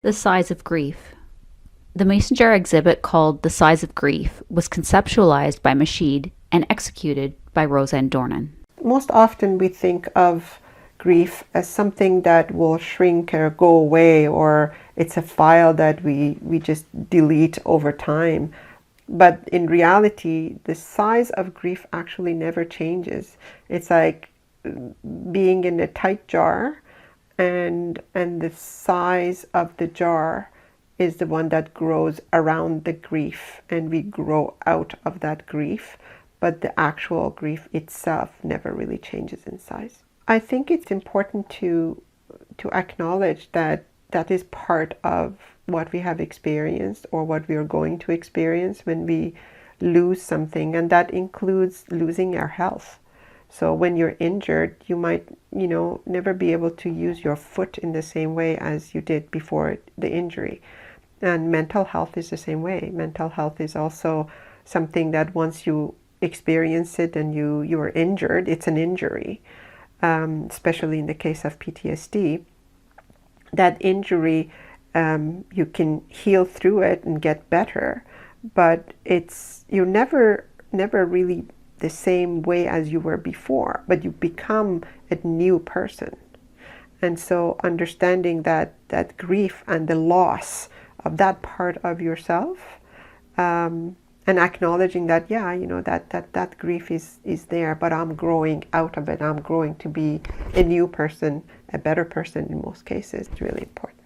The size of grief. The Mason jar exhibit called The Size of Grief was conceptualized by Mashid and executed by Roseanne Dornan. Most often we think of grief as something that will shrink or go away, or it's a file that we just delete over time. But in reality, the size of grief actually never changes. It's like being in a tight jar, and the size of the jar is the one that grows around the grief, and we grow out of that grief, but the actual grief itself never really changes in size. I think it's important to acknowledge that that is part of what we have experienced or what we are going to experience when we lose something, and that includes losing our health. So when you're injured, you might, never be able to use your foot in the same way as you did before the injury. And mental health is the same way. Mental health is also something that once you experience it and you are injured, it's an injury, especially in the case of PTSD. That injury, you can heal through it and get better, but you're never really the same way as you were before, but you become a new person. And so understanding that grief and the loss of that part of yourself, and acknowledging that, that grief is there, but I'm growing out of it. I'm growing to be a new person, a better person in most cases. It's really important.